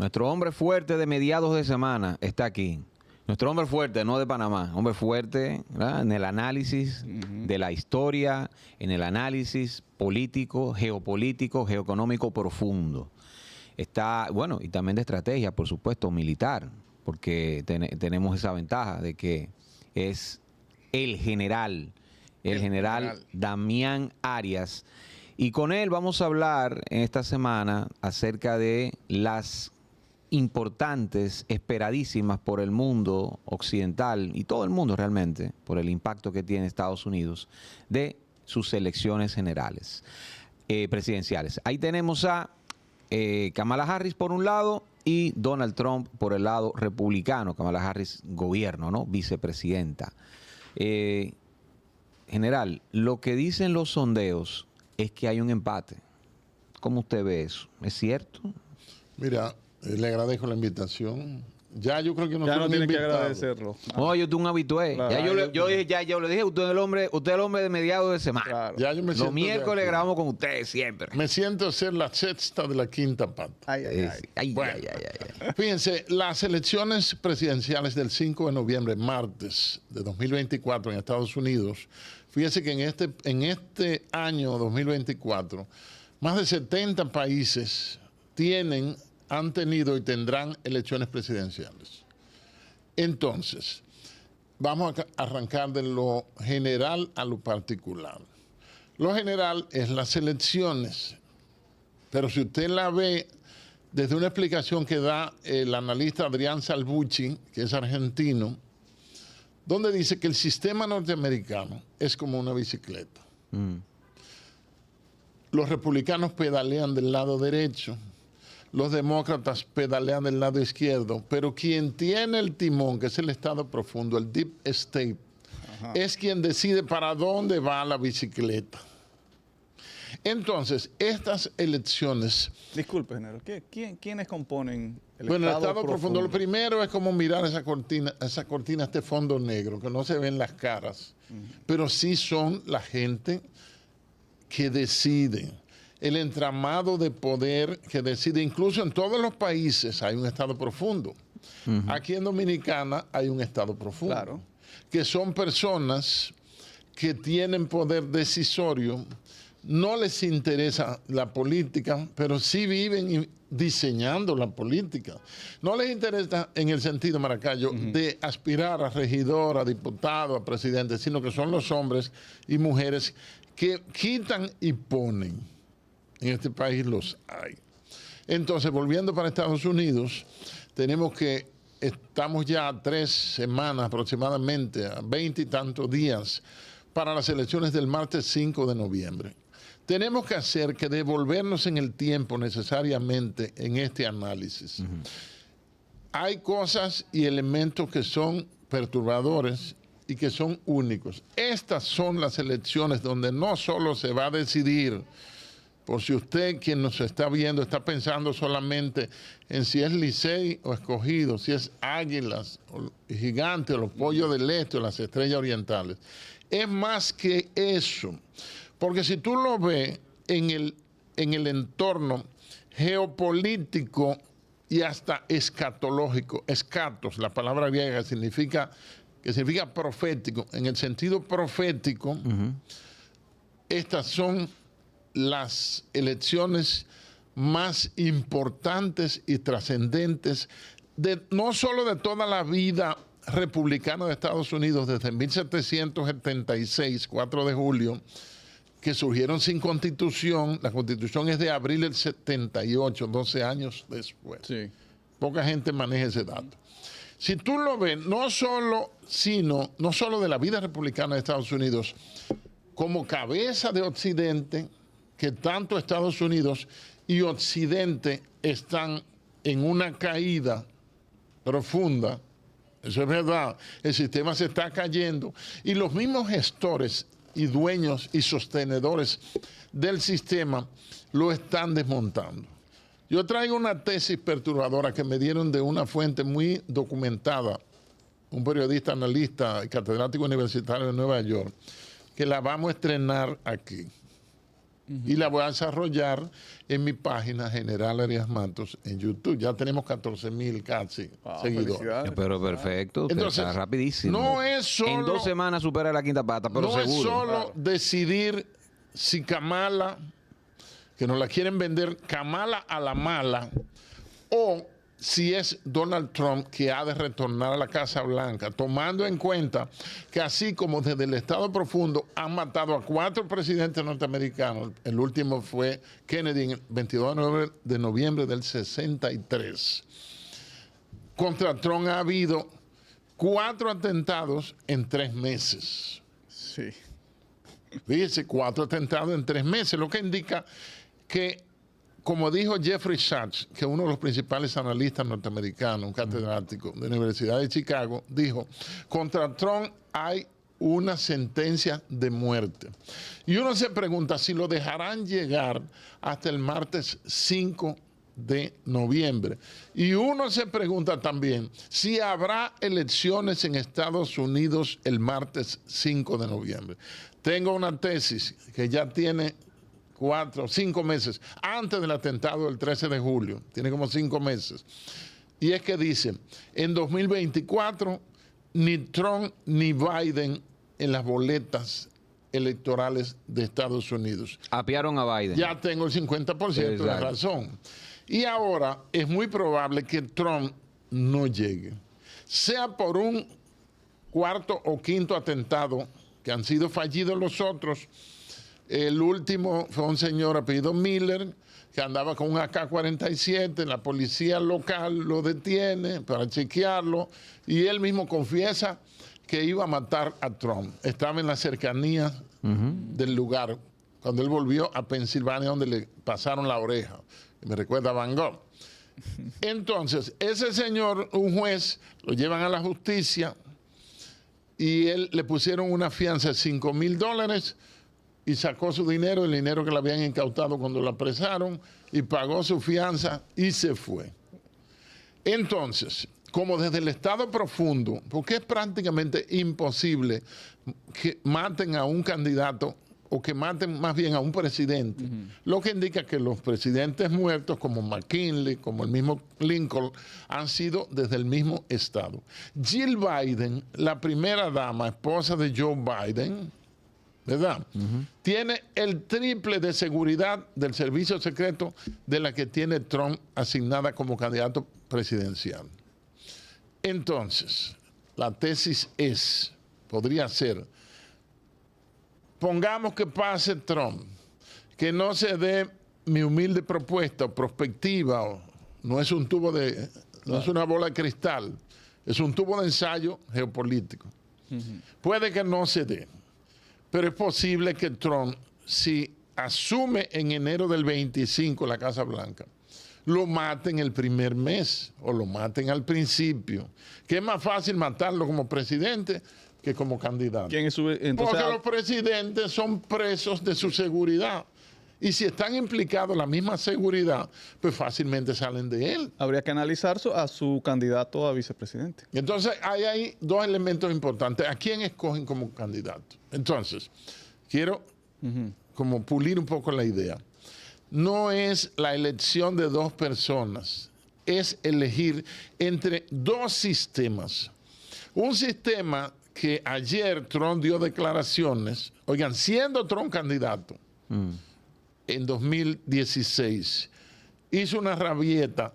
Nuestro hombre fuerte de mediados de semana está aquí. Nuestro hombre fuerte, no de Panamá, hombre fuerte, ¿verdad? En el análisis de la historia, en el análisis político, geopolítico, geoeconómico profundo. Está, bueno, y también de estrategia, por supuesto, militar, porque tenemos esa ventaja de que es el general Damián Arias. Y con él vamos a hablar en esta semana acerca de las importantes, esperadísimas por el mundo occidental y todo el mundo realmente, por el impacto que tiene Estados Unidos, de sus elecciones generales, presidenciales. Ahí tenemos a Kamala Harris por un lado y Donald Trump por el lado republicano. Kamala Harris, gobierno, ¿no? Vicepresidenta. General, lo que dicen los sondeos es que hay un empate. ¿Cómo usted ve eso? ¿Es cierto? Mira, le agradezco la invitación. Ya yo creo que ya no tiene que agradecerlo. No, yo tengo un habitué. Claro. Ya yo le dije, usted es el hombre de mediados de semana. Claro. Ya yo me Los miércoles grabamos con usted siempre. Me siento ser la sexta de la quinta pata. Fíjense, las elecciones presidenciales del 5 de noviembre, martes de 2024 en Estados Unidos, fíjense que en este año 2024, más de 70 países han tenido y tendrán elecciones presidenciales. Entonces, vamos a arrancar de lo general a lo particular. Lo general es las elecciones, pero si usted la ve desde una explicación que da el analista Adrián Salvucci, que es argentino, donde dice que el sistema norteamericano es como una bicicleta. Los republicanos pedalean del lado derecho, los demócratas pedalean del lado izquierdo, pero quien tiene el timón, que es el Estado profundo, el Deep State, es quien decide para dónde va la bicicleta. Entonces, estas elecciones... Disculpe, general, ¿quiénes componen el Estado profundo? Lo primero es como mirar esa cortina, este fondo negro, que no se ven las caras, pero sí son la gente que decide. El entramado de poder que decide, incluso en todos los países hay un Estado profundo. Aquí en Dominicana hay un Estado profundo, claro, que son personas que tienen poder decisorio, no les interesa la política, pero sí viven diseñando la política. No les interesa en el sentido, Maracayo, de aspirar a regidor, a diputado, a presidente, sino que son los hombres y mujeres que quitan y ponen. En este país los hay. Entonces, volviendo para Estados Unidos, estamos ya a 3 semanas aproximadamente, a 20 y tantos días, para las elecciones del martes 5 de noviembre. Tenemos que hacer que devolvernos en el tiempo necesariamente en este análisis. Hay cosas y elementos que son perturbadores y que son únicos. Estas son las elecciones donde no solo se va a decidir, por si usted, quien nos está viendo, está pensando solamente en si es Licey o Escogido, si es Águilas o Gigantes, o los Pollos del Este o las Estrellas Orientales. Es más que eso. Porque si tú lo ves en el entorno geopolítico y hasta escatológico, escatos, la palabra griega que significa profético, en el sentido profético, estas son las elecciones más importantes y trascendentes no solo de toda la vida republicana de Estados Unidos desde 1776, 4 de julio, que surgieron sin constitución. La constitución es de abril del 78, 12 años después. Sí. Poca gente maneja ese dato. Si tú lo ves, no solo de la vida republicana de Estados Unidos, como cabeza de Occidente, que tanto Estados Unidos y Occidente están en una caída profunda. Eso es verdad. El sistema se está cayendo y los mismos gestores y dueños y sostenedores del sistema lo están desmontando. Yo traigo una tesis perturbadora que me dieron de una fuente muy documentada, un periodista, analista y catedrático universitario de Nueva York, que la vamos a estrenar aquí. Y la voy a desarrollar en mi página General Arias Matos en YouTube. Ya tenemos 14,000 casi seguidores. Felicidades. Pero perfecto, usted Entonces, está rapidísimo. no es solo... En 2 semanas supera la quinta pata, pero no seguro. es solo decidir si Kamala, que nos la quieren vender, Kamala a la mala, o si es Donald Trump que ha de retornar a la Casa Blanca, tomando en cuenta que así como desde el Estado Profundo han matado a 4 presidentes norteamericanos, el último fue Kennedy en el 22 de noviembre del 63. Contra Trump ha habido 4 atentados en 3 meses. Sí. Fíjese, 4 atentados en 3 meses, lo que indica que, como dijo Jeffrey Sachs, que es uno de los principales analistas norteamericanos, un catedrático de la Universidad de Chicago, dijo, contra Trump hay una sentencia de muerte. Y uno se pregunta si lo dejarán llegar hasta el martes 5 de noviembre. Y uno se pregunta también si habrá elecciones en Estados Unidos el martes 5 de noviembre. Tengo una tesis que ya tiene 4 o 5 meses antes del atentado del 13 de julio, tiene como 5 meses, y es que dice, en 2024 ni Trump ni Biden en las boletas electorales de Estados Unidos. Apiaron a Biden. Ya tengo el 50% de la razón. Y ahora es muy probable que Trump no llegue, sea por un 4º o 5º atentado, que han sido fallidos los otros. El último fue un señor apellido Miller, que andaba con un AK-47, la policía local lo detiene para chequearlo, y él mismo confiesa que iba a matar a Trump. Estaba en la cercanía del lugar, cuando él volvió a Pensilvania, donde le pasaron la oreja. Me recuerda a Van Gogh. Entonces, ese señor, un juez, lo llevan a la justicia, y él le pusieron una fianza de $5,000 y sacó su dinero, el dinero que le habían incautado cuando lo apresaron, y pagó su fianza y se fue. Entonces, como desde el Estado Profundo, porque es prácticamente imposible que maten a un candidato o que maten más bien a un presidente, lo que indica que los presidentes muertos como McKinley, como el mismo Lincoln, han sido desde el mismo Estado. Jill Biden, la primera dama, esposa de Joe Biden, ¿verdad? Tiene el triple de seguridad del servicio secreto de la que tiene Trump asignada como candidato presidencial. Entonces, la tesis podría ser, pongamos que pase Trump, que no se dé mi humilde propuesta o perspectiva, no es un tubo de, no es una bola de cristal, es un tubo de ensayo geopolítico. Puede que no se dé, pero es posible que Trump, si asume en enero del 25 la Casa Blanca, lo maten el primer mes o lo maten al principio, que es más fácil matarlo como presidente que como candidato. ¿Quién es entonces, porque los presidentes son presos de su seguridad. Y si están implicados en la misma seguridad, pues fácilmente salen de él. habría que analizar a su candidato a vicepresidente? Entonces, hay ahí 2 elementos importantes. ¿A quién escogen como candidato? Entonces, quiero como pulir un poco la idea. No es la elección de 2 personas, es elegir entre 2 sistemas. Un sistema que ayer Trump dio declaraciones, oigan, siendo Trump candidato en 2016, hizo una rabieta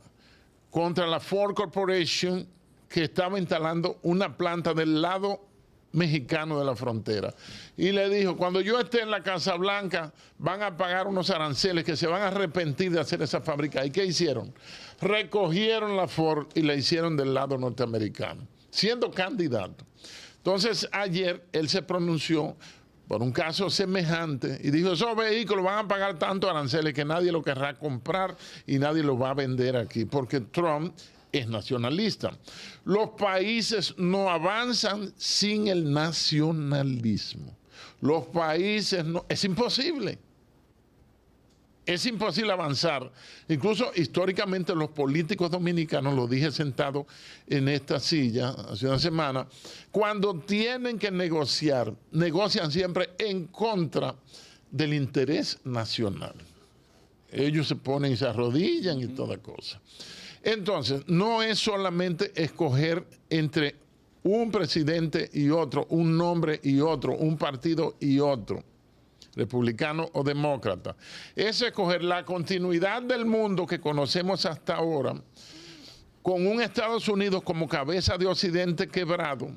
contra la Ford Corporation, que estaba instalando una planta del lado mexicano de la frontera. Y le dijo, cuando yo esté en la Casa Blanca, van a pagar unos aranceles que se van a arrepentir de hacer esa fábrica. ¿Y qué hicieron? Recogieron la Ford y la hicieron del lado norteamericano, siendo candidato. Entonces, ayer él se pronunció por un caso semejante y dijo, esos vehículos van a pagar tantos aranceles que nadie lo querrá comprar y nadie los va a vender aquí, porque Trump es nacionalista. Los países no avanzan sin el nacionalismo. Los países no, es imposible. Es imposible avanzar. Incluso históricamente los políticos dominicanos, lo dije sentado en esta silla hace una semana, cuando tienen que negociar, negocian siempre en contra del interés nacional. Ellos se ponen y se arrodillan y toda cosa. Entonces, no es solamente escoger entre un presidente y otro, un nombre y otro, un partido y otro, republicano o demócrata. Es escoger la continuidad del mundo que conocemos hasta ahora, con un Estados Unidos como cabeza de Occidente quebrado,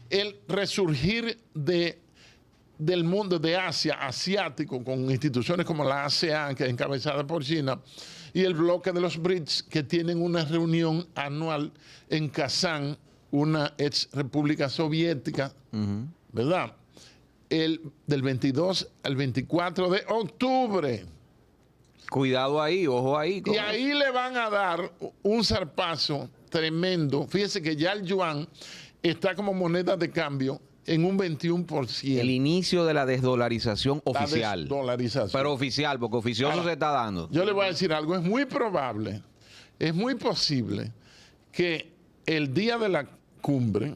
el resurgir del mundo de Asia, asiático, con instituciones como la ASEAN, que es encabezada por China, y el bloque de los BRICS, que tienen una reunión anual en Kazán, una ex república soviética, ¿verdad? Del 22 al 24 de octubre. Cuidado ahí, ojo ahí. Y ahí le van a dar un zarpazo tremendo. Fíjese que ya el yuan está como moneda de cambio en un 21%. El inicio de la desdolarización oficial. La desdolarización. Pero oficial, porque oficioso Ahora, se está dando. Yo le voy a decir algo, es muy probable, es muy posible que el día de la cumbre,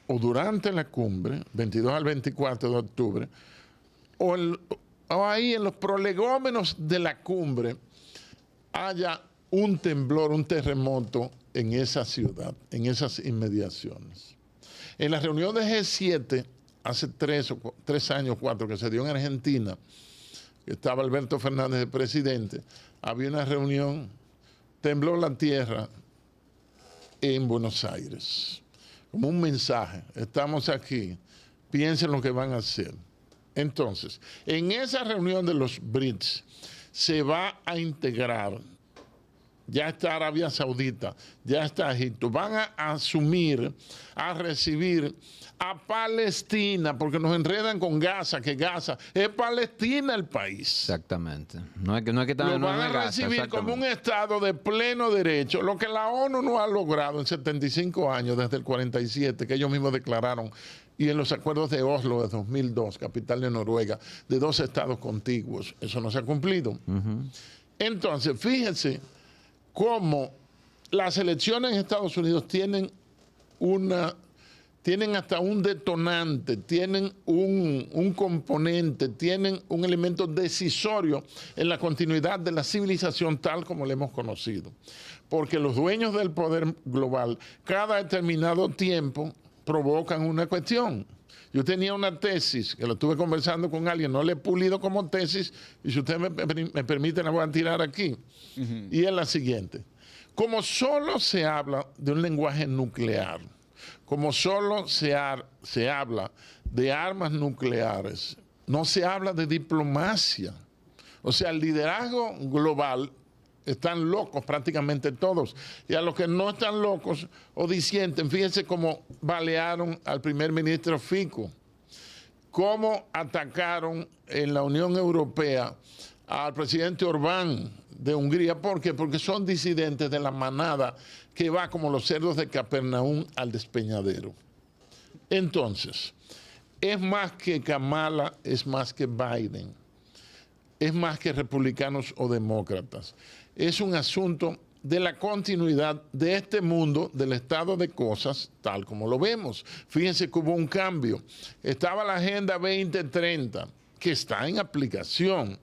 o durante la cumbre, 22 al 24 de octubre, o ahí en los prolegómenos de la cumbre, haya un temblor, un terremoto en esa ciudad, en esas inmediaciones. En la reunión de G7, hace 3 años, 4, que se dio en Argentina, que estaba Alberto Fernández de presidente, había una reunión, tembló la tierra en Buenos Aires, como un mensaje, estamos aquí, piensen lo que van a hacer. Entonces, en esa reunión de los BRICS se va a integrar, ya está Arabia Saudita, ya está Egipto, van a asumir, a recibir a Palestina, porque nos enredan con Gaza, que Gaza es Palestina el país. Exactamente. No es que lo van a recibir como un Estado de pleno derecho, lo que la ONU no ha logrado en 75 años, desde el 47, que ellos mismos declararon, y en los acuerdos de Oslo de 2002, capital de Noruega, de 2 estados contiguos. Eso no se ha cumplido. Entonces, fíjense cómo las elecciones en Estados Unidos tienen hasta un detonante, tienen un componente, tienen un elemento decisorio en la continuidad de la civilización tal como la hemos conocido. Porque los dueños del poder global, cada determinado tiempo, provocan una cuestión. Yo tenía una tesis, que lo estuve conversando con alguien, no le he pulido como tesis, y si usted me permite la voy a tirar aquí. Y es la siguiente. Como solo se habla de un lenguaje nuclear, como solo se habla de armas nucleares, no se habla de diplomacia. O sea, el liderazgo global están locos prácticamente todos. Y a los que no están locos o disienten, fíjense cómo balearon al primer ministro Fico, cómo atacaron en la Unión Europea al presidente Orbán de Hungría. ¿Por qué? Porque son disidentes de la manada que va como los cerdos de Capernaum al despeñadero. Entonces, es más que Kamala, es más que Biden, es más que republicanos o demócratas. Es un asunto de la continuidad de este mundo, del estado de cosas, tal como lo vemos. Fíjense que hubo un cambio. Estaba la Agenda 2030, que está en aplicación.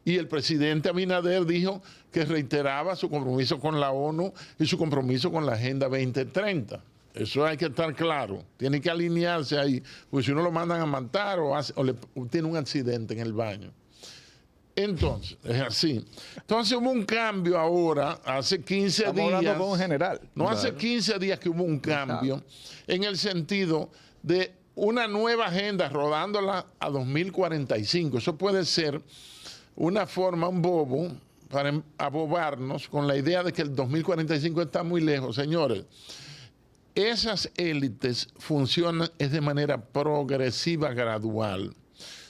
Y el presidente Abinader dijo que reiteraba su compromiso con la ONU y su compromiso con la Agenda 2030. Eso hay que estar claro. Tiene que alinearse ahí, porque si no lo mandan a matar o tiene un accidente en el baño. Entonces, es así. Entonces hubo un cambio ahora, hace 15 Estamos días. hablando con un general. No, hace 15 días que hubo un cambio en el sentido de una nueva agenda rodándola a 2045. Eso puede ser una forma, un bobo, para abobarnos con la idea de que el 2045 está muy lejos. Señores, esas élites funcionan es de manera progresiva, gradual.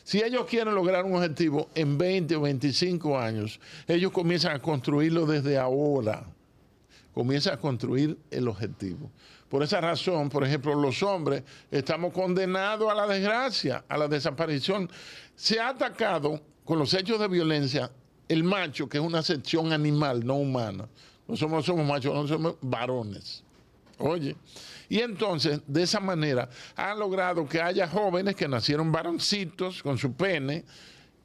Si ellos quieren lograr un objetivo en 20 o 25 años, ellos comienzan a construirlo desde ahora. Comienzan a construir el objetivo. Por esa razón, por ejemplo, los hombres estamos condenados a la desgracia, a la desaparición. Se ha atacado con los hechos de violencia el macho, que es una sección animal, no humana. No somos machos, no somos varones. Oye, y entonces, de esa manera, han logrado que haya jóvenes que nacieron varoncitos con su pene,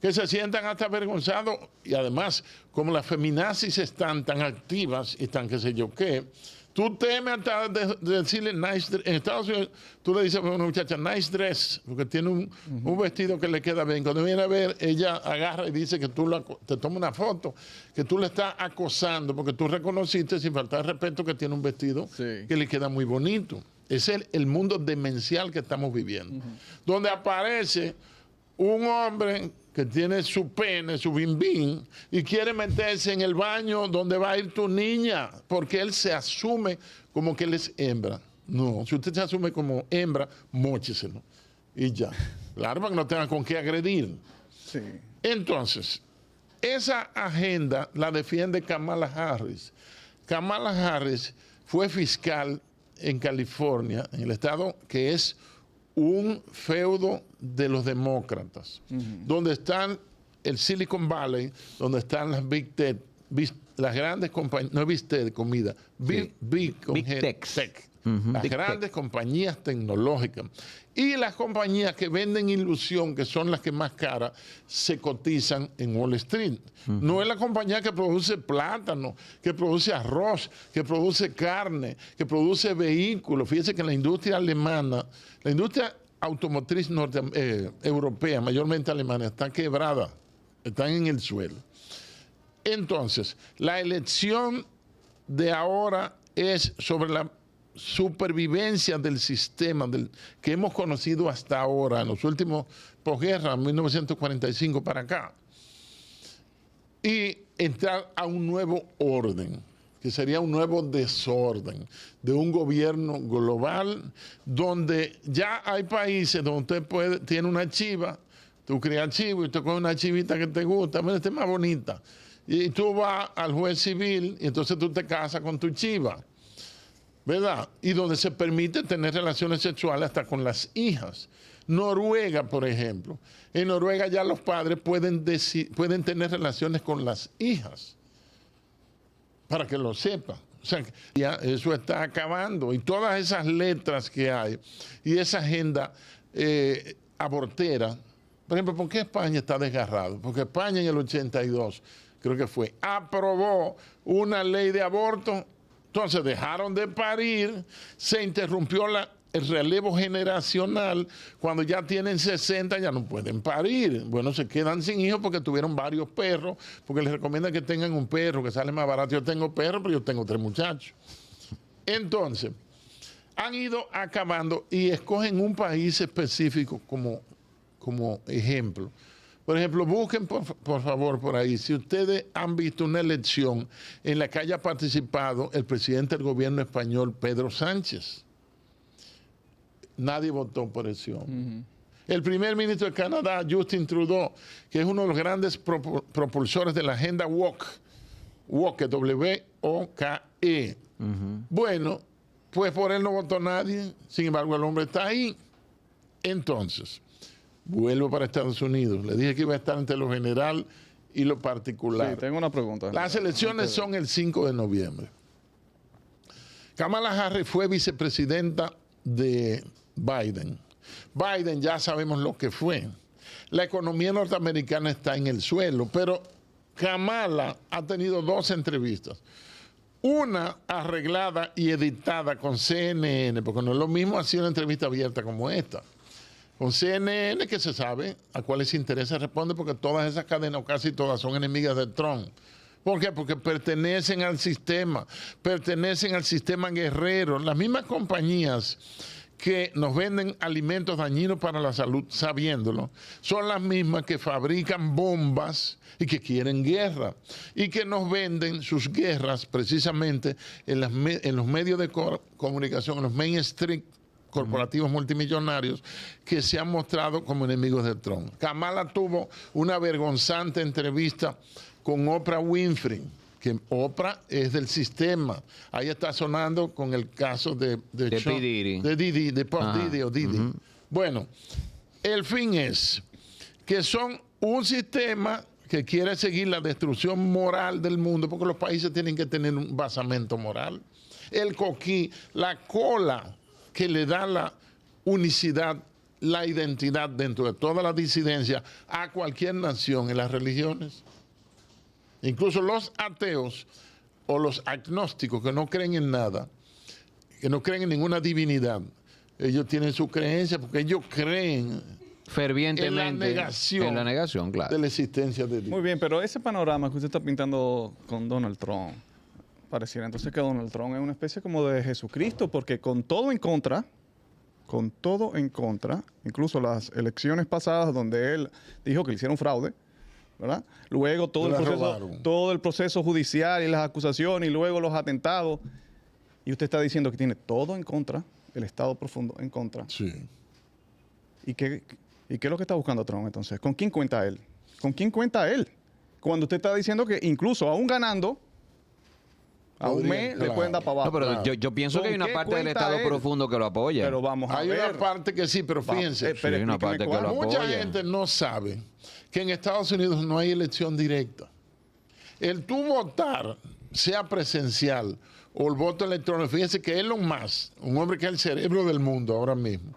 que se sientan hasta avergonzados. Y además, como las feminazis están tan activas y tan qué sé yo qué, tú temes hasta de decirle nice dress. En Estados Unidos, tú le dices a una muchacha nice dress, porque tiene un vestido que le queda bien. Cuando viene a ver, ella agarra y dice que tú te toma una foto, que tú le estás acosando, porque tú reconociste sin faltar de respeto que tiene un vestido que le queda muy bonito. Ese es el mundo demencial que estamos viviendo. Donde aparece un hombre que tiene su pene, su bimbín, y quiere meterse en el baño donde va a ir tu niña, porque él se asume como que él es hembra. No, si usted se asume como hembra, mócheselo. Y ya. Claro, para que no tenga con qué agredir. Sí. Entonces, esa agenda la defiende Kamala Harris. Kamala Harris fue fiscal en California, en el estado que es un feudo de los demócratas, donde están el Silicon Valley, donde están las Big Tech, las grandes compañías, no Big Tech de comida, Big Tech. Las grandes compañías tecnológicas y las compañías que venden ilusión, que son las que más caras, se cotizan en Wall Street. No es la compañía que produce plátano, que produce arroz, que produce carne, que produce vehículos. Fíjese que la industria alemana, la industria automotriz europea, mayormente alemana, está quebrada, están en el suelo. Entonces, la elección de ahora es sobre la supervivencia del sistema que hemos conocido hasta ahora, en los últimos posguerra, 1945 para acá, y entrar a un nuevo orden, que sería un nuevo desorden de un gobierno global, donde ya hay países donde usted tiene una chiva, tú crías chivo y tú coges una chivita que te gusta, mira, esta es más bonita, y tú vas al juez civil y entonces tú te casas con tu chiva, ¿verdad? Y donde se permite tener relaciones sexuales hasta con las hijas. Noruega, por ejemplo. En Noruega ya los padres pueden tener relaciones con las hijas. Para que lo sepan. O sea, ya eso está acabando. Y todas esas letras que hay y esa agenda abortera. Por ejemplo, ¿por qué España está desgarrado? Porque España en el 82, creo que fue, aprobó una ley de aborto. Entonces dejaron de parir, se interrumpió el relevo generacional. Cuando ya tienen 60 ya no pueden parir. Bueno, se quedan sin hijos porque tuvieron varios perros, porque les recomiendan que tengan un perro, que sale más barato. Yo tengo perro, pero yo tengo 3 muchachos. Entonces, han ido acabando y escogen un país específico como ejemplo. Por ejemplo, busquen por favor por ahí, si ustedes han visto una elección en la que haya participado el presidente del gobierno español, Pedro Sánchez. Nadie votó por ese hombre. El primer ministro de Canadá, Justin Trudeau, que es uno de los grandes propulsores de la agenda woke, W-O-K-E. Bueno, pues por él no votó nadie, sin embargo el hombre está ahí. Entonces, vuelvo para Estados Unidos. Le dije que iba a estar entre lo general y lo particular. Sí, tengo una pregunta. Las elecciones son el 5 de noviembre. Kamala Harris fue vicepresidenta de Biden. Biden ya sabemos lo que fue. La economía norteamericana está en el suelo, pero Kamala ha tenido 2 entrevistas. Una arreglada y editada con CNN, porque no es lo mismo hacer una entrevista abierta como esta. Con CNN, que se sabe a cuáles intereses responde, porque todas esas cadenas, o casi todas, son enemigas de Trump. ¿Por qué? Porque pertenecen al sistema guerrero. Las mismas compañías que nos venden alimentos dañinos para la salud, sabiéndolo, son las mismas que fabrican bombas y que quieren guerra. Y que nos venden sus guerras precisamente en los medios de comunicación, en los mainstream corporativos multimillonarios que se han mostrado como enemigos de Trump. Kamala tuvo una vergonzante entrevista con Oprah Winfrey, que Oprah es del sistema. Ahí está sonando con el caso de Diddy. Bueno, el fin es que son un sistema que quiere seguir la destrucción moral del mundo, porque los países tienen que tener un basamento moral. El coquí, la cola que le da la unicidad la identidad dentro de toda la disidencia a cualquier nación en las religiones. Incluso los ateos o los agnósticos que no creen en nada, que no creen en ninguna divinidad, ellos tienen su creencia porque ellos creen fervientemente en la negación, claro, de la existencia de Dios. Muy bien, pero ese panorama que usted está pintando con Donald Trump, pareciera entonces que Donald Trump es una especie como de Jesucristo, porque con todo en contra, incluso las elecciones pasadas donde él dijo que le hicieron fraude, ¿verdad? Luego todo el proceso judicial y las acusaciones y luego los atentados. Y usted está diciendo que tiene todo en contra, el Estado profundo en contra. Sí. ¿Y qué es lo que está buscando Trump entonces? ¿Con quién cuenta él? ¿Con quién cuenta él? Cuando usted está diciendo que incluso aún ganando, a un mes le pueden dar para abajo. No, pero yo pienso que hay una parte del Estado profundo que lo apoya. Pero vamos a ver. Hay una parte que sí, pero fíjense. Hay una parte que lo apoya. Mucha gente no sabe que en Estados Unidos no hay elección directa. El tú votar, sea presencial o el voto electrónico, fíjense que Elon Musk, un hombre que es el cerebro del mundo ahora mismo,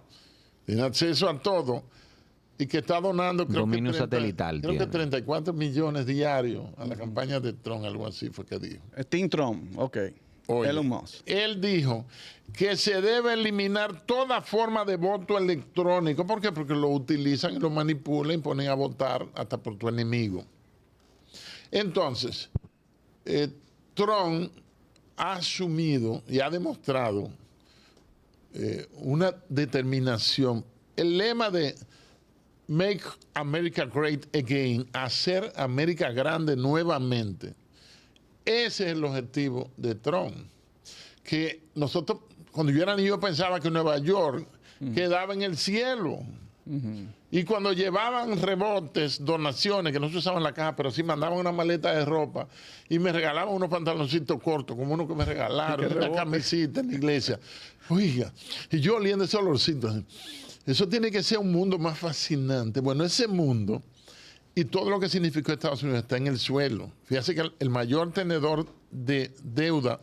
tiene acceso a todo y que está donando, dominio satelital. Creo que 34 millones diarios a la campaña de Trump, algo así fue que dijo. Tim Trump, ok. Oye, Elon Musk. Él dijo que se debe eliminar toda forma de voto electrónico. ¿Por qué? Porque lo utilizan y lo manipulan y ponen a votar hasta por tu enemigo. Entonces, Trump ha asumido y ha demostrado una determinación. El lema de Make America Great Again, hacer América grande nuevamente. Ese es el objetivo de Trump. Que nosotros, cuando yo era niño, pensaba que Nueva York quedaba en el cielo. Y cuando llevaban rebotes, donaciones, que no se usaban en la caja, pero sí mandaban una maleta de ropa y me regalaban unos pantaloncitos cortos, como uno que me regalaron, una camisita en la iglesia. Oiga, y yo oliendo ese olorcito. Eso tiene que ser un mundo más fascinante. Bueno, ese mundo y todo lo que significó Estados Unidos está en el suelo. Fíjate que el mayor tenedor de deuda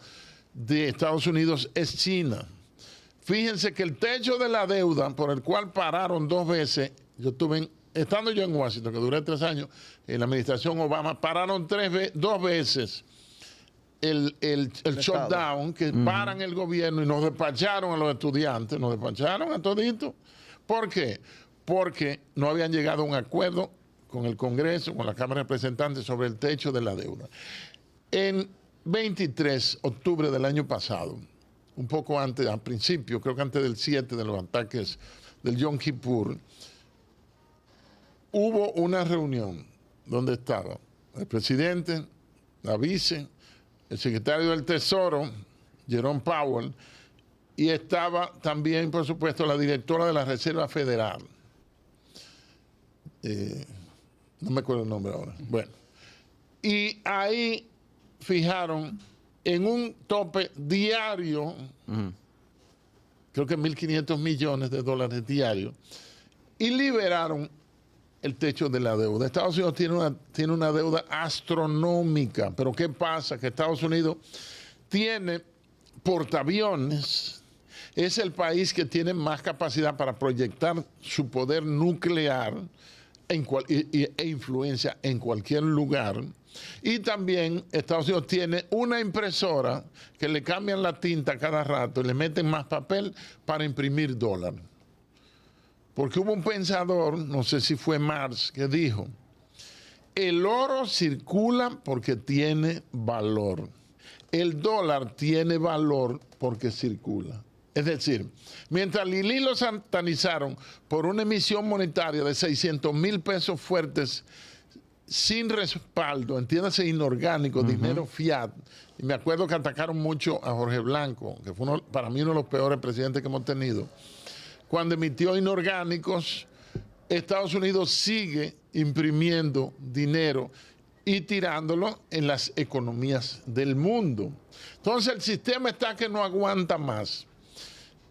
de Estados Unidos es China. Fíjense que el techo de la deuda por el cual pararon 2 veces, estando yo en Washington, que duré 3 años, en la administración Obama, pararon 2 veces el shutdown, que paran el gobierno y nos despacharon a los estudiantes, nos despacharon a toditos. ¿Por qué? Porque no habían llegado a un acuerdo con el Congreso, con la Cámara de Representantes sobre el techo de la deuda. En 23 de octubre del año pasado, un poco antes, al principio, creo que antes del 7 de los ataques del Yom Kippur, hubo una reunión donde estaba el presidente, la vice, el secretario del Tesoro, Jerome Powell, y estaba también, por supuesto, la directora de la Reserva Federal. No me acuerdo el nombre ahora. Bueno, y ahí fijaron en un tope diario, creo que 1.500 millones de dólares diarios, y liberaron el techo de la deuda. Estados Unidos tiene una deuda astronómica, pero ¿qué pasa? Que Estados Unidos tiene portaaviones, es el país que tiene más capacidad para proyectar su poder nuclear e influencia en cualquier lugar. Y también Estados Unidos tiene una impresora que le cambian la tinta cada rato y le meten más papel para imprimir dólares. Porque hubo un pensador, no sé si fue Marx, que dijo, el oro circula porque tiene valor. El dólar tiene valor porque circula. Es decir, mientras Lili lo satanizaron por una emisión monetaria de 600,000 pesos fuertes sin respaldo, entiéndase inorgánico, dinero fiat. Y me acuerdo que atacaron mucho a Jorge Blanco, que fue para mí uno de los peores presidentes que hemos tenido. Cuando emitió inorgánicos, Estados Unidos sigue imprimiendo dinero y tirándolo en las economías del mundo. Entonces el sistema está que no aguanta más.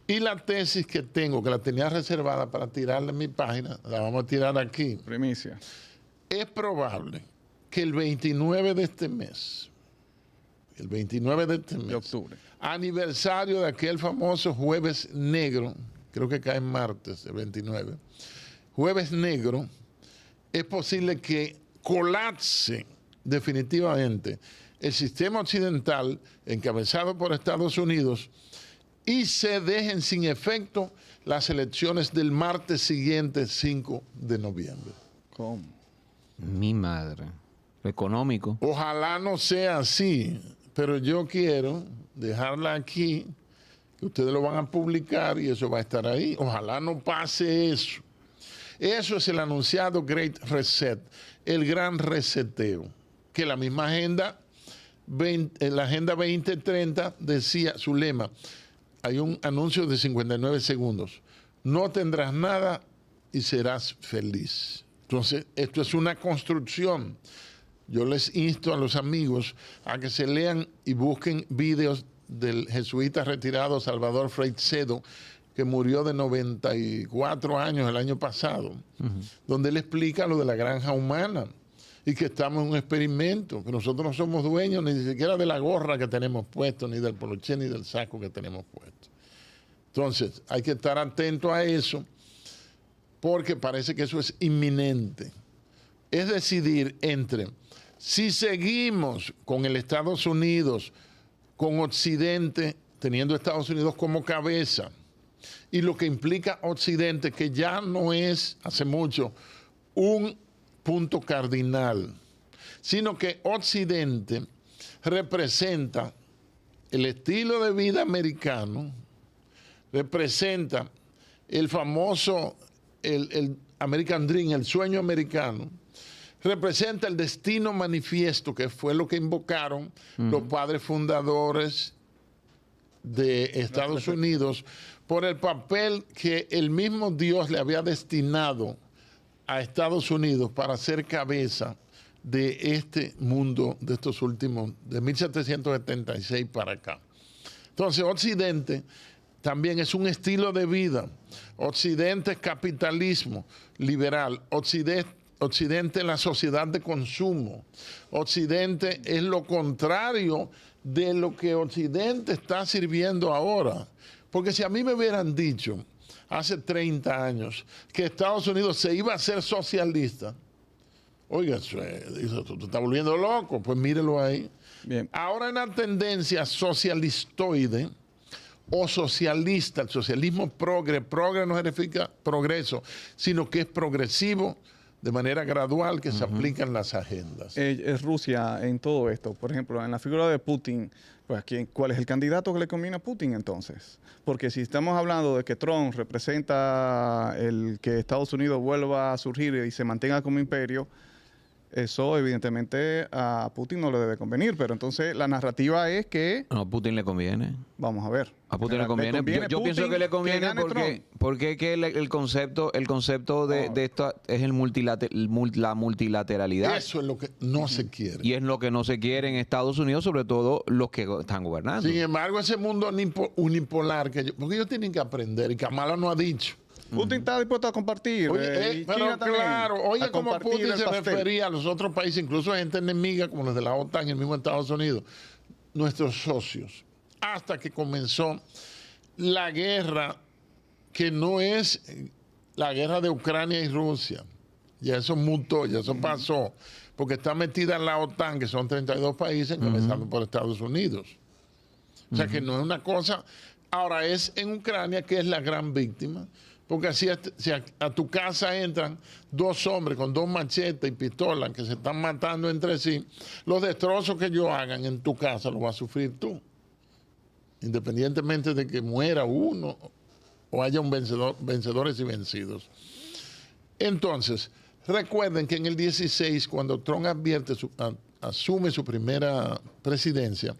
Y la tesis que tengo, que la tenía reservada para tirarla en mi página, la vamos a tirar aquí. Primicia. Es probable que el 29 de este mes, de octubre, aniversario de aquel famoso Jueves Negro, creo que cae martes, el 29, jueves negro, es posible que colapse definitivamente el sistema occidental encabezado por Estados Unidos y se dejen sin efecto las elecciones del martes siguiente, 5 de noviembre. ¿Cómo? Mi madre. Económico. Ojalá no sea así, pero yo quiero dejarla aquí, que ustedes lo van a publicar y eso va a estar ahí. Ojalá no pase eso. Eso es el anunciado Great Reset, el gran reseteo, que la misma agenda, la Agenda 2030 decía, su lema, hay un anuncio de 59 segundos, no tendrás nada y serás feliz. Entonces, esto es una construcción. Yo les insto a los amigos a que se lean y busquen videos del jesuita retirado Salvador Freixedo, que murió de 94 años el año pasado, donde él explica lo de la granja humana y que estamos en un experimento, que nosotros no somos dueños ni siquiera de la gorra que tenemos puesto, ni del poloché, ni del saco que tenemos puesto. Entonces, hay que estar atento a eso, porque parece que eso es inminente. Es decidir entre si seguimos con el Estados Unidos, con Occidente, teniendo Estados Unidos como cabeza, y lo que implica Occidente, que ya no es, hace mucho, un punto cardinal, sino que Occidente representa el estilo de vida americano, representa el famoso, el American Dream, el sueño americano, representa el destino manifiesto, que fue lo que invocaron los padres fundadores de Estados Unidos, por el papel que el mismo Dios le había destinado a Estados Unidos para ser cabeza de este mundo de estos últimos, de 1776 para acá. Entonces, Occidente también es un estilo de vida. Occidente es capitalismo liberal. Occidente es la sociedad de consumo. Occidente es lo contrario de lo que Occidente está sirviendo ahora. Porque si a mí me hubieran dicho hace 30 años que Estados Unidos se iba a hacer socialista, oiga, tú te estás volviendo loco, pues mírelo ahí. Bien. Ahora hay una tendencia socialistoide o socialista, el socialismo progre no significa progreso, sino que es progresivo de manera gradual, que se aplican las agendas. Es Rusia en todo esto. Por ejemplo, en la figura de Putin, pues, ¿cuál es el candidato que le conviene a Putin entonces? Porque si estamos hablando de que Trump representa el que Estados Unidos vuelva a surgir y se mantenga como imperio, eso evidentemente a Putin no le debe convenir. Pero entonces la narrativa es que... No, a Putin le conviene. Vamos a ver. A Putin le conviene. Yo pienso que le conviene porque es que el concepto de esto es la multilateralidad. Eso es lo que no se quiere. Y es lo que no se quiere en Estados Unidos, sobre todo los que están gobernando. Sin embargo, ese mundo unipolar, porque ellos tienen que aprender, y Kamala no ha dicho. Putin está dispuesto a compartir. Pero claro, oye, como Putin se refería a los otros países, incluso a gente enemiga como los de la OTAN y el mismo Estados Unidos, nuestros socios, hasta que comenzó la guerra, que no es la guerra de Ucrania y Rusia. Ya eso mutó, ya eso pasó, porque está metida en la OTAN, que son 32 países, comenzando por Estados Unidos. O sea que no es una cosa. Ahora es en Ucrania que es la gran víctima. Porque así, si a tu casa entran dos hombres con dos machetes y pistolas que se están matando entre sí, los destrozos que ellos hagan en tu casa los vas a sufrir tú. Independientemente de que muera uno o haya un vencedores y vencidos. Entonces, recuerden que en el 16, cuando Trump asume su primera presidencia,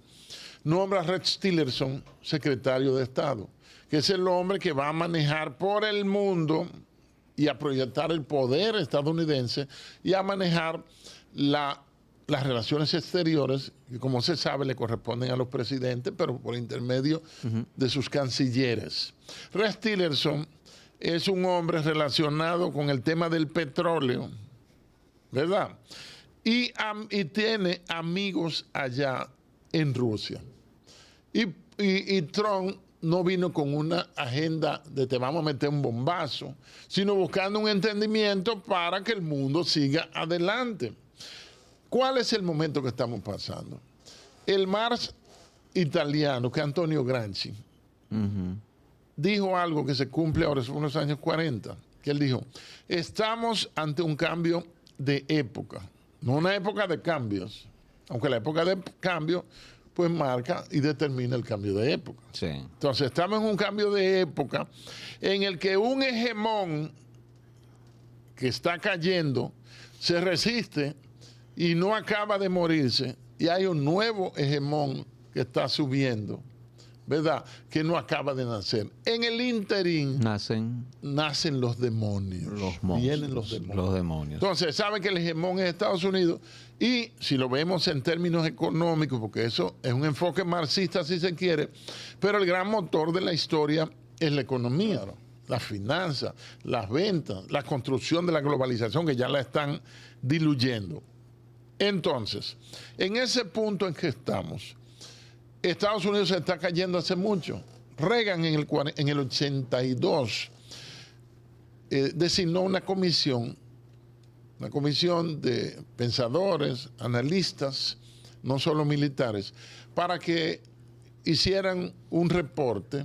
nombra a Rex Tillerson secretario de Estado, que es el hombre que va a manejar por el mundo y a proyectar el poder estadounidense y a manejar las relaciones exteriores, que como se sabe le corresponden a los presidentes, pero por intermedio de sus cancilleres. Rex Tillerson es un hombre relacionado con el tema del petróleo, ¿verdad? Y tiene amigos allá en Rusia. Y Trump no vino con una agenda de te vamos a meter un bombazo, sino buscando un entendimiento para que el mundo siga adelante. ¿Cuál es el momento que estamos pasando? El Marx italiano, que es Antonio Gramsci, dijo algo que se cumple ahora, son los años 40, que él dijo, estamos ante un cambio de época, no una época de cambios, aunque la época de cambio pues marca y determina el cambio de época. Sí. Entonces estamos en un cambio de época en el que un hegemón que está cayendo se resiste y no acaba de morirse, y hay un nuevo hegemón que está subiendo, ¿verdad? Que no acaba de nacer. En el interín nacen los demonios. Los monstruos, vienen los demonios. Los demonios. Entonces, saben que el hegemón es Estados Unidos, y si lo vemos en términos económicos, porque eso es un enfoque marxista si se quiere, pero el gran motor de la historia es la economía, ¿no? Las finanzas, las ventas, la construcción de la globalización, que ya la están diluyendo. Entonces, en ese punto en que estamos, Estados Unidos se está cayendo hace mucho. Reagan en el 82 designó una comisión de pensadores, analistas, no solo militares, para que hicieran un reporte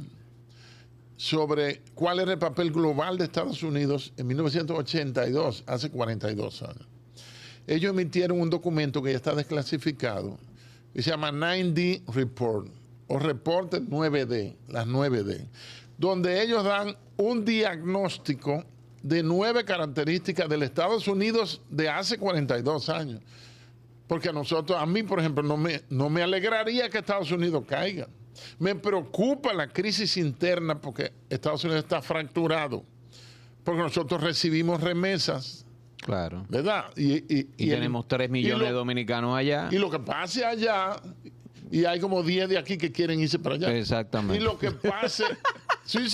sobre cuál era el papel global de Estados Unidos en 1982, hace 42 años. Ellos emitieron un documento que ya está desclasificado, que se llama 9D Report, o reporte 9D, las 9D, donde ellos dan un diagnóstico de 9 características del Estados Unidos de hace 42 años. Porque a mí, por ejemplo, no me alegraría que Estados Unidos caiga. Me preocupa la crisis interna porque Estados Unidos está fracturado, porque nosotros recibimos remesas. Claro. ¿Verdad? Y tenemos 3 millones de dominicanos allá. Y lo que pase allá, y hay como 10 de aquí que quieren irse para allá. Exactamente. Y lo que pase... Sí.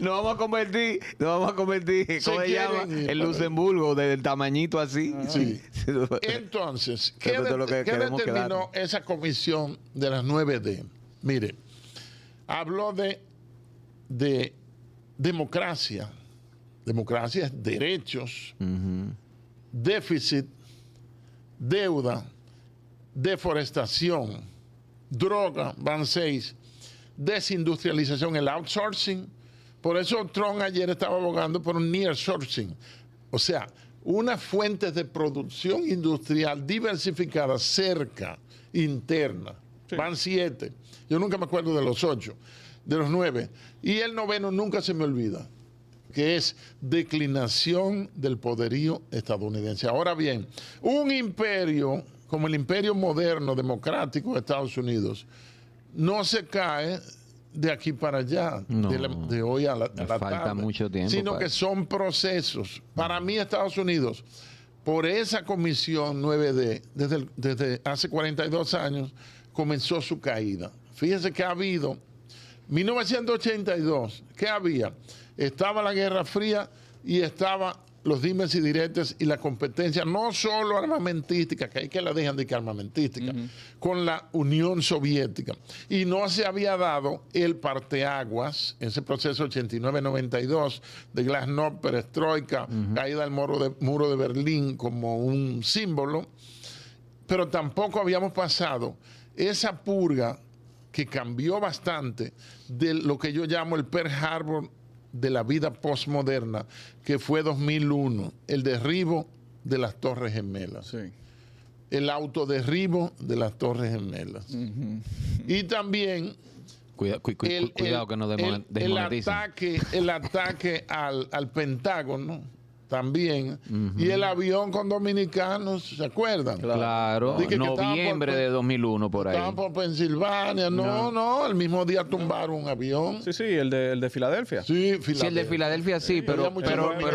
Nos vamos a convertir, ¿cómo se llama? En Luxemburgo, del tamañito así. Sí. Entonces, ¿qué determinó esa comisión de las 9D? Mire, habló de democracia. Democracia es derechos, déficit, deuda, deforestación, droga, van 6, desindustrialización, el outsourcing. Por eso Trump ayer estaba abogando por un nearshoring, o sea, unas fuentes de producción industrial diversificada cerca, interna. Sí. Van 7. Yo nunca me acuerdo de los 8, de los 9. Y el 9º nunca se me olvida, que es declinación del poderío estadounidense. Ahora bien, un imperio como el imperio moderno democrático de Estados Unidos no se cae de aquí para allá, no, de hoy a la tarde, mucho tiempo, sino que son procesos. Para mí, Estados Unidos, por esa comisión 9D, desde hace 42 años, comenzó su caída. Fíjense que ha habido, 1982, ¿qué había? Estaba la Guerra Fría y estaba los dimes y diretes y la competencia, no solo armamentística, que hay que la dejan de que armamentística, con la Unión Soviética. Y no se había dado el parteaguas, ese proceso 89-92, de Glasnost, perestroika, caída del muro de Berlín como un símbolo, pero tampoco habíamos pasado esa purga que cambió bastante de lo que yo llamo el Pearl Harbor de la vida postmoderna, que fue 2001, el derribo de las Torres Gemelas. Sí. El autoderribo de las Torres Gemelas. Y también cuidado que nos desmoneticen. El ataque al Pentágono también, y el avión con dominicanos, ¿se acuerdan? Claro, noviembre de 2001 por ahí. Estaban por Pensilvania, no, el mismo día tumbaron un avión. Sí, el de Filadelfia. Sí, el de Filadelfia sí, pero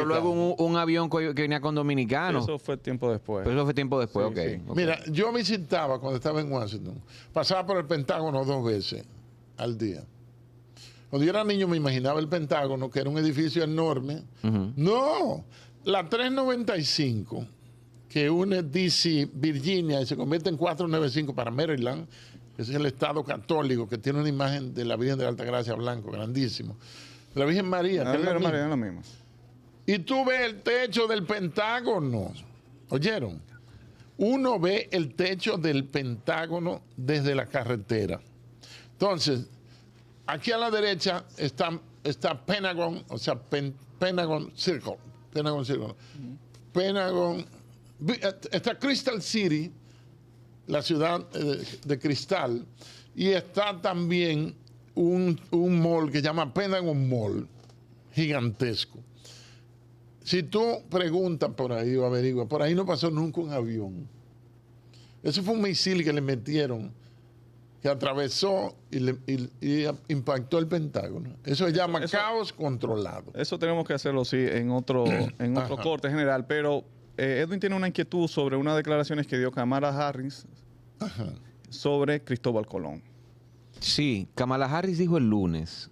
luego un avión que venía con dominicanos. Eso fue tiempo después. Pero eso fue tiempo después, sí. Mira, yo visitaba cuando estaba en Washington, pasaba por el Pentágono 2 veces al día. Cuando yo era niño me imaginaba el Pentágono, que era un edificio enorme. No, la 395, que une DC, Virginia, y se convierte en 495 para Maryland, Ese es el Estado católico, que tiene una imagen de la Virgen de la Altagracia blanco, grandísimo. La Virgen María, que es la misma. María es la misma. Y tú ves el techo del Pentágono. ¿Oyeron? Uno ve el techo del Pentágono desde la carretera. Entonces, aquí a la derecha está Pentagon, o sea, Pentagon Circle. Pentagon Circle. Pentagon. Está Crystal City, la ciudad de cristal, y está también un mall que se llama Pentagon Mall, gigantesco. Si tú preguntas por ahí o averiguas, por ahí no pasó nunca un avión. Eso fue un misil que le metieron, que atravesó y impactó el Pentágono. Eso se llama caos controlado. Eso tenemos que hacerlo, sí, en otro corte general. Pero Edwin tiene una inquietud sobre unas declaraciones que dio Kamala Harris sobre Cristóbal Colón. Sí, Kamala Harris dijo el lunes,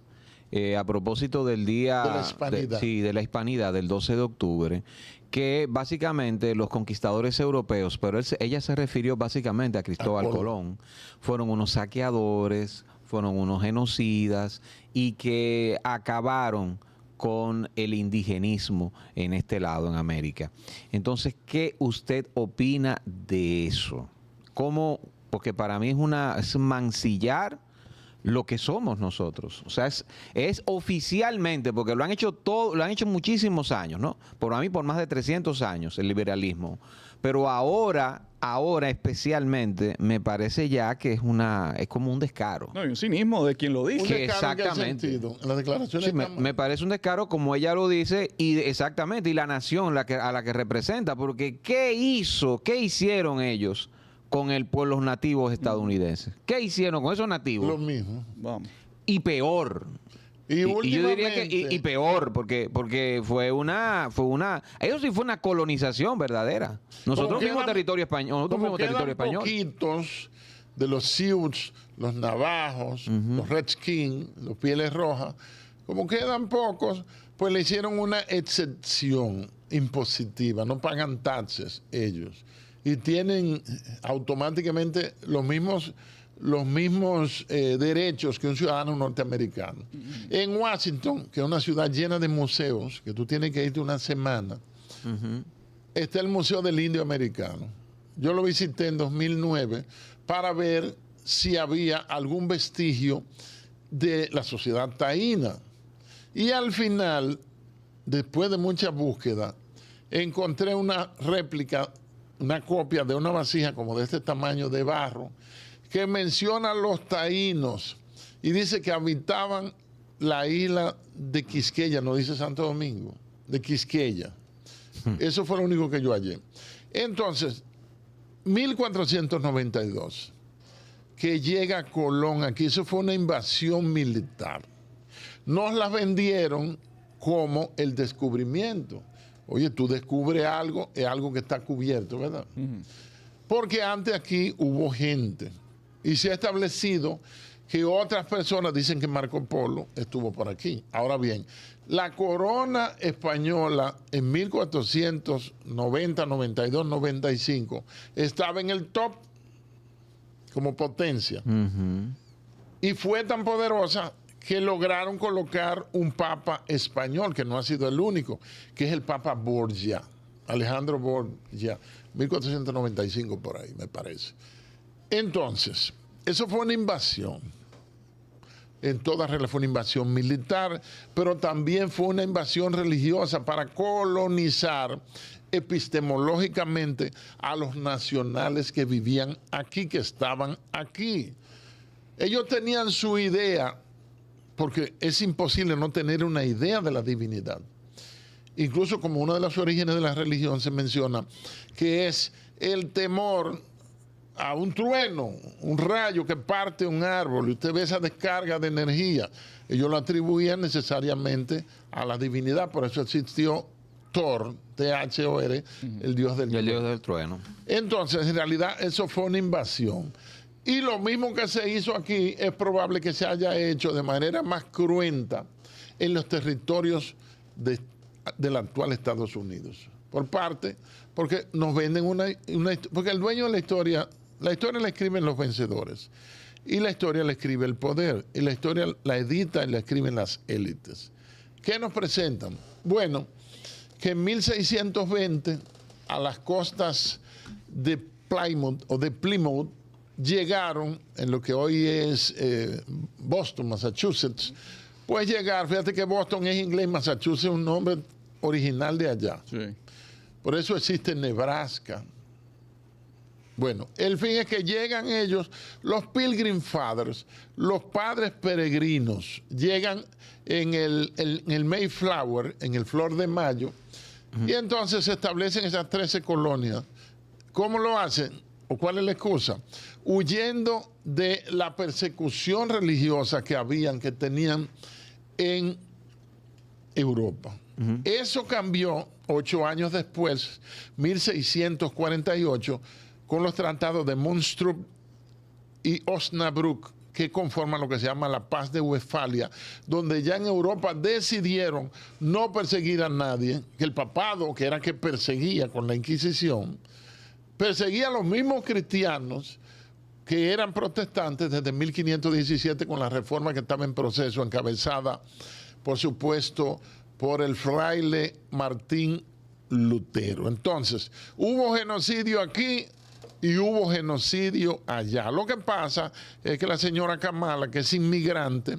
a propósito del día de la hispanidad. de la hispanidad del 12 de octubre, que básicamente los conquistadores europeos, pero ella se refirió básicamente a Cristóbal Colón, fueron unos saqueadores, fueron unos genocidas y que acabaron con el indigenismo en este lado, en América. Entonces, ¿qué usted opina de eso? ¿Cómo? Porque para mí es mancillar lo que somos nosotros. O sea, es oficialmente, porque lo han hecho muchísimos años, ¿no? Por más de 300 años el liberalismo. Pero ahora especialmente, me parece ya que es como un descaro. No, y un cinismo de quien lo dice. Un descaro, exactamente. ¿en qué sentido? En las declaraciones. Sí, me parece un descaro como ella lo dice, y exactamente, y la nación a la que representa, porque ¿qué hicieron ellos con los nativos estadounidenses? ¿Qué hicieron con esos nativos? Lo mismo. Vamos. Y peor. Y yo diría que últimamente- peor, porque eso sí fue una colonización verdadera. Nosotros fuimos territorio español. Como quedan poquitos de los Sioux, los navajos, los Redskins, los Pieles Rojas, como quedan pocos, pues le hicieron una excepción impositiva, no pagan taxes ellos. Y tienen automáticamente los mismos derechos que un ciudadano norteamericano. En Washington, que es una ciudad llena de museos, que tú tienes que irte una semana, está el Museo del Indio Americano. Yo lo visité en 2009 para ver si había algún vestigio de la sociedad taína. Y al final, después de mucha búsqueda, encontré una réplica, una copia de una vasija como de este tamaño de barro, que menciona a los taínos y dice que habitaban la isla de Quisqueya, no dice Santo Domingo, de Quisqueya. Eso fue lo único que yo hallé. Entonces, 1492, que llega Colón aquí, eso fue una invasión militar. Nos la vendieron como el descubrimiento. Oye, tú descubres algo, es algo que está cubierto, ¿verdad? Porque antes aquí hubo gente. Y se ha establecido que otras personas dicen que Marco Polo estuvo por aquí. Ahora bien, la corona española en 1490, 92, 95 estaba en el top como potencia. Y fue tan poderosa que lograron colocar un papa español, que no ha sido el único, que es el Papa Borgia, Alejandro Borgia, 1495 por ahí, me parece. Entonces, eso fue una invasión. En toda regla fue una invasión militar, pero también fue una invasión religiosa para colonizar epistemológicamente a los nacionales que vivían aquí, que estaban aquí. Ellos tenían su idea, porque es imposible no tener una idea de la divinidad. Incluso como uno de los orígenes de la religión se menciona que es el temor a un trueno, un rayo que parte un árbol, y usted ve esa descarga de energía. Ellos lo atribuían necesariamente a la divinidad, por eso existió Thor, Thor, el dios del trueno. El dios del trueno. Entonces, en realidad, eso fue una invasión. Y lo mismo que se hizo aquí es probable que se haya hecho de manera más cruenta en los territorios del actual Estados Unidos. Porque nos venden porque el dueño de la historia la escriben los vencedores. y la historia la escribe el poder, y la historia la edita y la escriben las élites. ¿Qué nos presentan? Bueno, que en 1620 a las costas de Plymouth o de Plymouth llegaron, en lo que hoy es Boston, Massachusetts, pues llegar, fíjate que Boston es inglés, Massachusetts es un nombre original de allá. Sí. Por eso existe Nebraska. Bueno, el fin es que llegan ellos, los Pilgrim Fathers, los padres peregrinos, llegan en el Mayflower, en el Flor de Mayo, y entonces se establecen esas 13 colonias. ¿Cómo lo hacen? ¿O cuál es la excusa? Huyendo de la persecución religiosa que tenían en Europa. Eso cambió 8 años después, 1648, con los tratados de Munstrup y Osnabrück, que conforman lo que se llama la Paz de Westfalia, donde ya en Europa decidieron no perseguir a nadie, que el papado, que era que perseguía con la Inquisición, perseguía a los mismos cristianos que eran protestantes desde 1517 con la reforma que estaba en proceso, encabezada, por supuesto, por el fraile Martín Lutero. Entonces, hubo genocidio aquí y hubo genocidio allá. Lo que pasa es que la señora Kamala, que es inmigrante,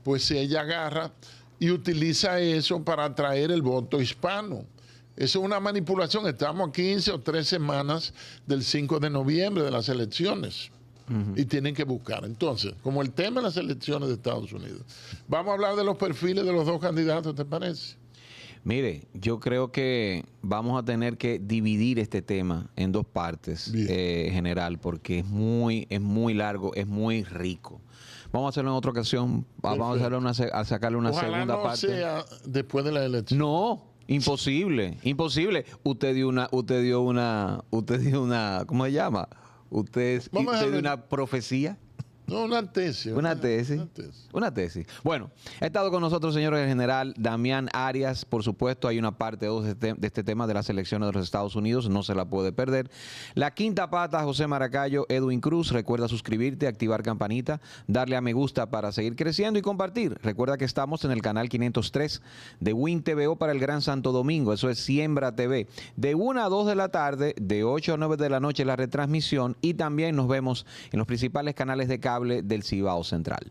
pues ella agarra y utiliza eso para atraer el voto hispano. Eso es una manipulación. Estamos a 15 o 3 semanas del 5 de noviembre de las elecciones. Y tienen que buscar. Entonces, como el tema de las elecciones de Estados Unidos, vamos a hablar de los perfiles de los dos candidatos, ¿te parece? Mire, yo creo que vamos a tener que dividir este tema en 2 partes, general, porque es muy largo, es muy rico. Vamos a hacerlo en otra ocasión. Vamos a sacarle una Ojalá segunda no parte. sea después de la elección. No, imposible, imposible. Usted dio una, ¿cómo se llama? Usted dio una profecía. No, una tesis. Una tesis. Una tesis. Bueno, ha estado con nosotros, señor general Damián Arias. Por supuesto, hay una parte 2 de este tema de las elecciones de los Estados Unidos. No se la puede perder. La quinta pata, José Maracayo, Edwin Cruz. Recuerda suscribirte, activar campanita, darle a me gusta para seguir creciendo y compartir. Recuerda que estamos en el canal 503 de Win TVO para el Gran Santo Domingo. Eso es Siembra TV. De 1 a 2 de la tarde, de 8 a 9 de la noche la retransmisión. Y también nos vemos en los principales canales de cable del Cibao Central.